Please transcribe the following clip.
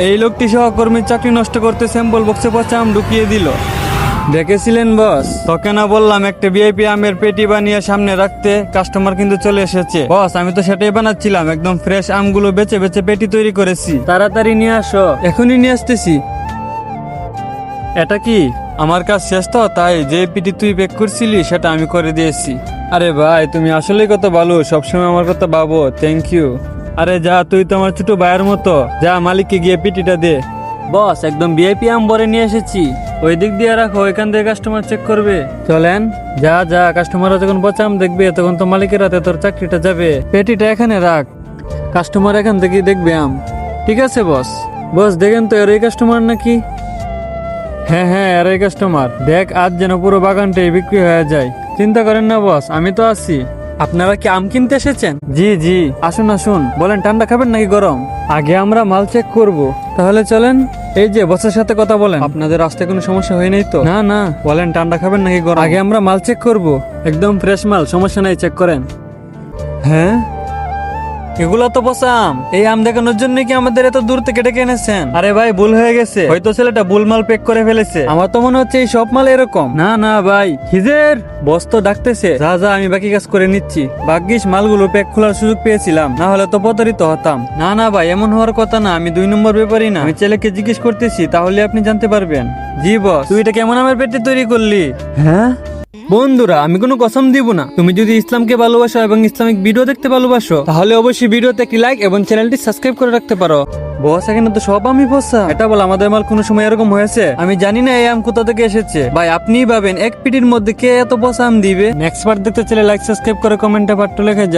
এই লোকটি সহকর্মীর চাকরি নষ্ট করতে স্যাম্পল বক্সে পচা আম ঢুকিয়ে দিল। দেখেছিলেন বস, তোকে না বললাম একটা ভিআইপি আমের পেটি বানিয়ে সামনে রাখতে? কাস্টমার কিন্তু চলে এসেছে। বস আমি তো সেটাই বানাচ্ছিলাম, একদম ফ্রেশ আমগুলো বেছে বেছে পেটি তৈরি করেছি। তাড়াতাড়ি নিয়ে আসো। এখনই নিয়ে আসতেছি। এটা কি? আমার কাজ শেষ তো, তাই যে পেটি তুই প্যাক করছিলি সেটা আমি করে দিয়েছি। আরে ভাই তুমি আসলেই কত ভালো, সবসময় আমার কথা ভাবো। Thank you. আরে যা, তুই তো আমার ছোট ভাইয়ের মতো। যা মালিককে গিয়ে পেটিটা দে। বস একদম ভিআইপি আম ভরে নিয়ে এসেছি, ওই দিক দিয়ে রাখো, ওইখান থেকে কাস্টমার চেক করবে। চলেন। যা যা, কাস্টমাররা যখন পচা আম দেখবে তখন তো মালিকের হাতে তোর চাকরিটা যাবে। পেটিটা এখানে রাখ, কাস্টমার এখান থেকে দেখবে আম। ঠিক আছে বস। বস দেখেন তো এর এই কাস্টমার নাকি? হ্যাঁ হ্যাঁ, এর এই কাস্টমার। দেখ আজ যেন পুরো বাগানটাই বিক্রি হয়ে যায়। চিন্তা করেন না বস, আমি তো আছি। আপনারা কি আম কিনতে এসেছেন? জি জি, আসুন আসুন। বলেন ঠান্ডা খাবেন নাকি গরম? আগে আমরা মাল চেক করব। তাহলে চলেন। এই যে বসের সাথে কথা বলেন। আপনাদের রাস্তায় কোনো সমস্যা হয় নাই তো? না না। বলেন ঠান্ডা খাবেন নাকি গরম? আগে আমরা মাল চেক করব। একদম ফ্রেশ মাল, সমস্যা নাই, চেক করেন। হ্যাঁ, এগুলো তো পচা আম। এই আম দেখানোর জন্য কি আমাদের এত দূর থেকে ডেকে এনেছেন? আরে ভাই ভুল হয়ে গেছে, হয়তো ছেলেটা ভুল মাল প্যাক করে ফেলেছে। আমার তো মনে হচ্ছে এই সব মাল এরকম। না না ভাই, খিজের বস তো ডাকতেছে। যা যা, আমি বাকি কাজ করে নিচ্ছি। ভাগ্যিস মালগুলো প্যাক খোলার সুযোগ পেয়েছিলাম, না হলে তো প্রতারিত হতাম। না না ভাই, এমন হওয়ার কথা না। আমি 2 নম্বর ব্যাপারই না, আমি ছেলেকে জিজ্ঞেস করতেছি, তাহলে আপনি জানতে পারবেন। জি বস। তুই এটা কেমন আমের পেটে তৈরি করলি? হ্যাঁ বন্ধুরা, আমি কোনো কসম দিব না। তুমি যদি ইসলামকে ভালোবাসো এবং ইসলামিক ভিডিও দেখতে ভালোবাসো, তাহলে অবশ্যই ভিডিওতে একটি লাইক এবং চ্যানেলটি সাবস্ক্রাইব করে রাখতে পারো। বস এখানে তো সব আমি বসা। এটা বল আমাদের মাল কোনো সময় এরকম হয়েছে? আমি জানি না এই আম কোথা থেকে এসেছে। ভাই আপনিই ভাবেন, এক পিটির মধ্যে কে এত বসা আম দিবে? নেক্সট পার্ট দেখতে চাইলে লাইক সাবস্ক্রাইব করে কমেন্টে পার্ট লিখে যাও।